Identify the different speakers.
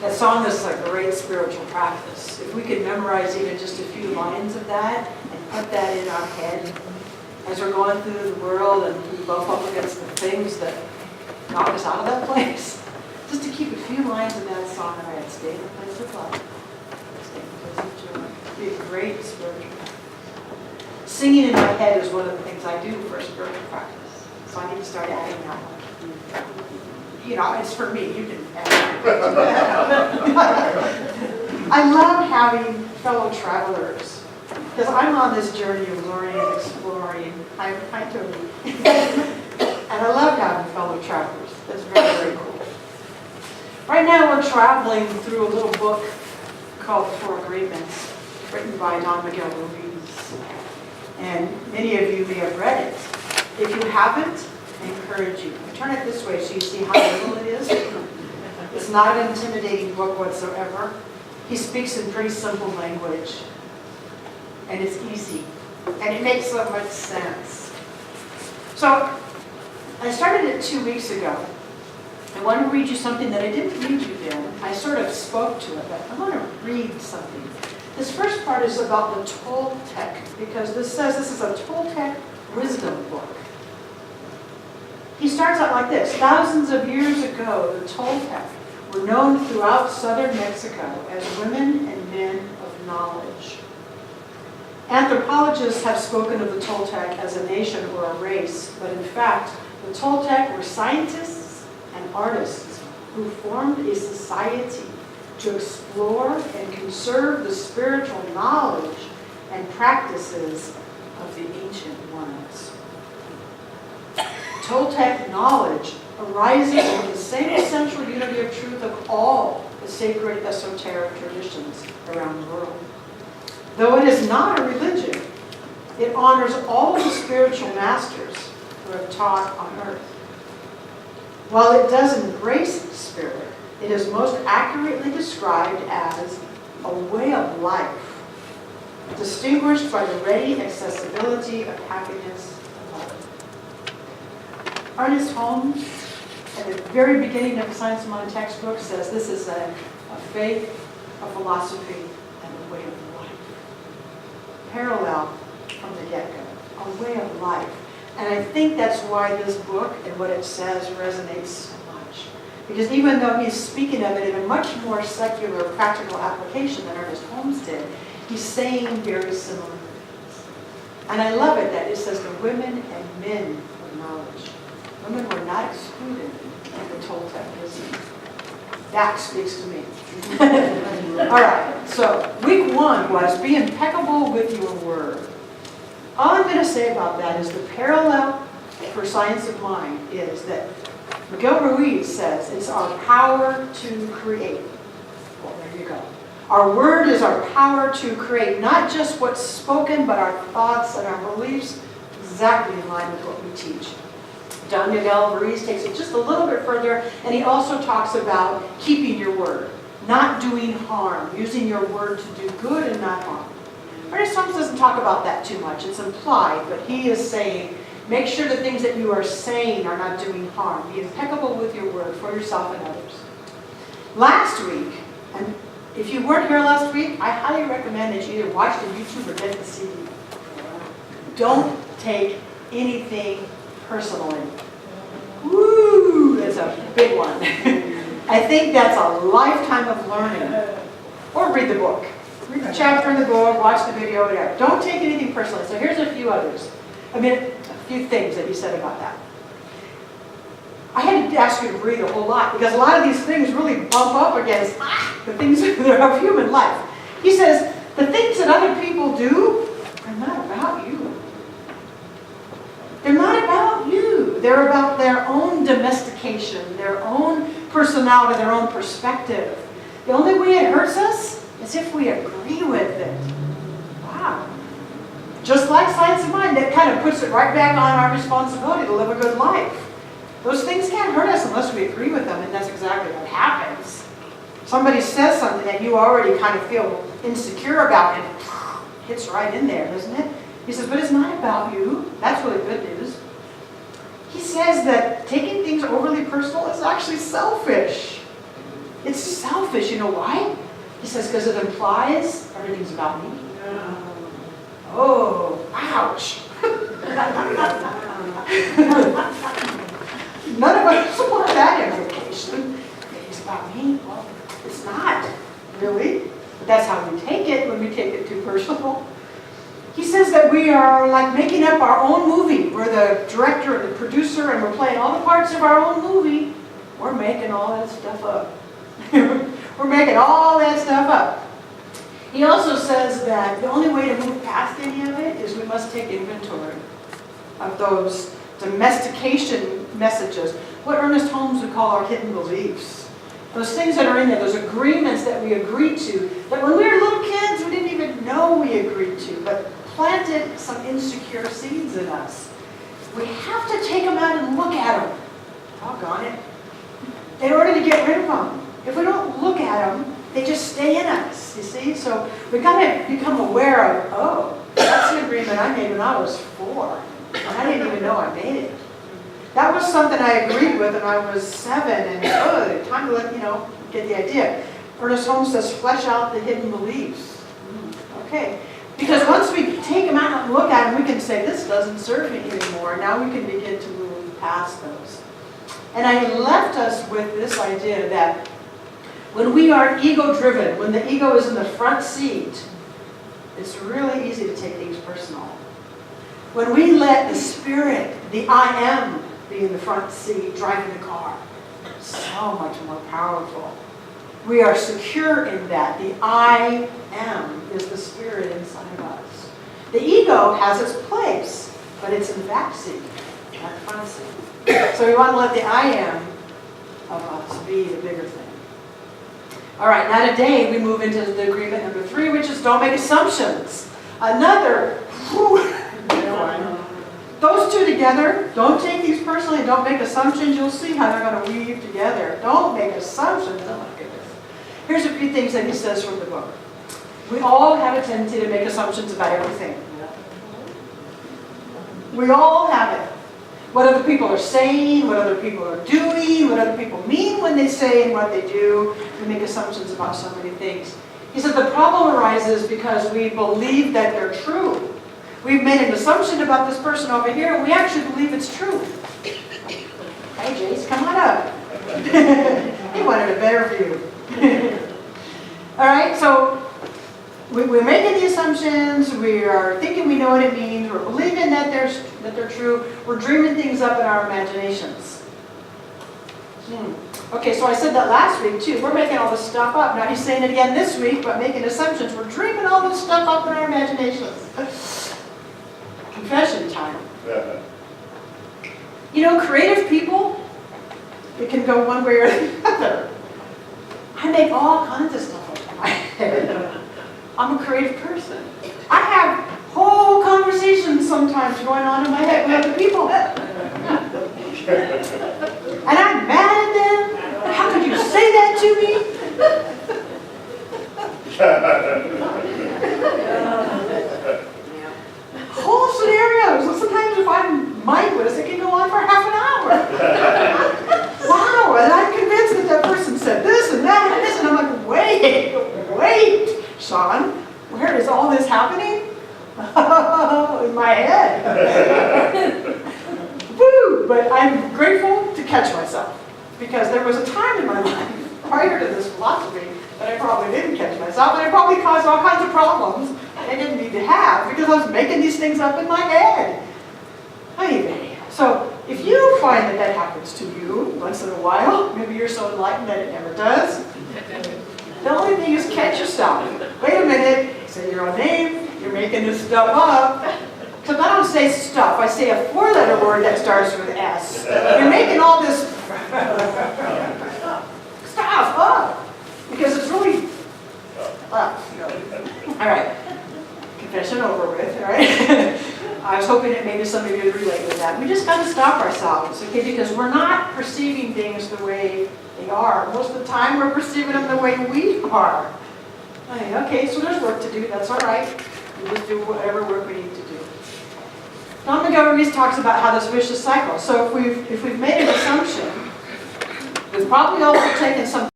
Speaker 1: That song is a great spiritual practice. If we could memorize even just a few lines of that and put that in our head as we're going through the world and we bump up against the things that knock us out of that place, just to keep a few lines in that song in our head. Stay in the place of love. Stay in the place of joy. It'd be a great spiritual practice. Singing in my head is one of the things I do for spiritual practice. So I need to start adding that one. You know, it's for me. You can add it. I love having fellow travelers because I'm on this journey of learning and exploring. I totally. And I love having fellow travelers. That's very, very cool. Right now we're traveling through a little book called The Four Agreements, written by Don Miguel Ruiz. And many of you may have read it. If you haven't, I encourage you. Turn it this way so you see how little it is. It's not an intimidating book whatsoever. He speaks in pretty simple language. And it's easy. And it makes so much sense. So, I started it 2 weeks ago. I want to read you something that I didn't read you then. I sort of spoke to it, but I want to read something. This first part is about the Toltec, because this says this is a Toltec wisdom book. He starts out like this. Thousands of years ago, the Toltec were known throughout southern Mexico as women and men of knowledge. Anthropologists have spoken of the Toltec as a nation or a race, but in fact, the Toltec were scientists and artists who formed a society to explore and conserve the spiritual knowledge and practices of the ancient ones. Toltec knowledge arises from the same essential unity of truth of all the sacred esoteric traditions around the world. Though it is not a religion, it honors all of the spiritual masters who have taught on earth. While it does embrace the spirit, it is most accurately described as a way of life, distinguished by the ready accessibility of happiness and love. Ernest Holmes, at the very beginning of the Science of Mind textbook, says this is a faith, a philosophy, and a way of life. Parallel from the get-go, a way of life. And I think that's why this book and what it says resonates so much. Because even though he's speaking of it in a much more secular, practical application than Ernest Holmes did, he's saying very similar things. And I love it that it says the women and men of knowledge. Women were not excluded in the Toltec wisdom. That speaks to me. All right, so week 1 was be impeccable with your word. All I'm going to say about that is the parallel for Science of Mind is that Miguel Ruiz says it's our power to create. Well, there you go. Our word is our power to create, not just what's spoken, but our thoughts and our beliefs, exactly in line with what we teach. Don Miguel Ruiz takes it just a little bit further, and he also talks about keeping your word, not doing harm, using your word to do good and not harm. Ernest Holmes doesn't talk about that too much. It's implied, but he is saying, make sure the things that you are saying are not doing harm. Be impeccable with your word for yourself and others. Last week, and if you weren't here last week, I highly recommend that you either watch the YouTube or get the CD. Don't take anything personally. Woo! That's a big one. I think that's a lifetime of learning. Or read the book. Read the chapter in the book, watch the video, whatever. Don't take anything personally. So here's a few others. A few things that he said about that. I had to ask you to read a whole lot because a lot of these things really bump up against the things that are of human life. He says, the things that other people do are not about you. They're not about you. They're about their own domestication, their own personality, their own perspective. The only way it hurts us is if we agree with it. Wow. Just like Science of Mind, that kind of puts it right back on our responsibility to live a good life. Those things can't hurt us unless we agree with them, and that's exactly what happens. Somebody says something that you already kind of feel insecure about, and it hits right in there, doesn't it? He says, but it's not about you. That's really good news. He says that taking things overly personal is actually selfish. It's selfish. You know why? He says, because it implies everything's about me. Oh, ouch. None of us want that implication. It's about me. Well, it's not, really. But that's how we take it when we take it too personal. He says that we are like making up our own movie. We're the director and the producer, and we're playing all the parts of our own movie. We're making all that stuff up. We're making all that stuff up. He also says that the only way to move past any of it is we must take inventory of those domestication messages, what Ernest Holmes would call our hidden beliefs. Those things that are in there, those agreements that we agreed to, that when we were little kids we didn't even know we agreed to, but planted some insecure seeds in us. We have to take them out and look at them. Doggone it. In order to get rid of them. If we don't look at them, they just stay in us, you see? So we've got to become aware of, oh, that's the agreement I made when I was 4. And I didn't even know I made it. That was something I agreed with when I was 7, and time to let, get the idea. Ernest Holmes says, flesh out the hidden beliefs. Okay. Because once we take them out and look at them, we can say, this doesn't serve me anymore. Now we can begin to move past those. And I left us with this idea that when we are ego-driven, when the ego is in the front seat, it's really easy to take things personal. When we let the spirit, the I am, be in the front seat, driving the car, so much more powerful. We are secure in that. The I am is the spirit inside of us. The ego has its place, but it's in the back seat, not the front seat. So we want to let the I am of us be the bigger thing. All right, now today we move into the agreement number 3, which is don't make assumptions. Another, those two together, don't take these personally, don't make assumptions. You'll see how they're going to weave together. Don't make assumptions. Oh my goodness. Here's a few things that he says from the book. We all have a tendency to make assumptions about everything. We all have it. What other people are saying, what other people are doing, what other people mean when they say and what they do. We make assumptions about so many things. He said the problem arises because we believe that they're true. We've made an assumption about this person over here, and we actually believe it's true. Hey, Jace, come on up. He wanted a better view. All right, so we're making the assumptions, we are thinking we know what it means, we're believing that they're true, we're dreaming things up in our imaginations. Okay, so I said that last week too. We're making all this stuff up. Now he's saying it again this week, but making assumptions. We're dreaming all this stuff up in our imaginations. Confession time. Creative people, it can go one way or the other. I make all kinds of stuff up in my head. I'm a creative person. I have whole conversations sometimes going on in my head with other people. And I'm mad at them. How could you say that to me? Whole scenarios. And sometimes if I'm mindless, it can go on for half an hour. Wow, and I'm convinced that person said this and that and this, and I'm like, wait, Sean, where is all this happening? In my head. Woo! But I'm grateful to catch myself, because there was a time in my life prior to this philosophy that I probably didn't catch myself, and I probably caused all kinds of problems I didn't need to have because I was making these things up in my head. Anyway, so if you find that that happens to you once in a while, maybe you're so enlightened that it never does, the only thing is catch yourself. Wait a minute, say your own name, you're making this stuff up. Because I don't say stuff, I say a 4-letter word that starts with S. You're making all this stuff up. Because it's really all right. Confession over with, all right? I was hoping that maybe some of you would relate with that. We just got to stop ourselves, okay? Because we're not perceiving things the way they are. Most of the time, we're perceiving them the way we are. Okay, so there's work to do. That's all right. We just do whatever work we need to do. Don McGillicuddy talks about how this vicious cycle. So if we've made an assumption, we've probably also taken some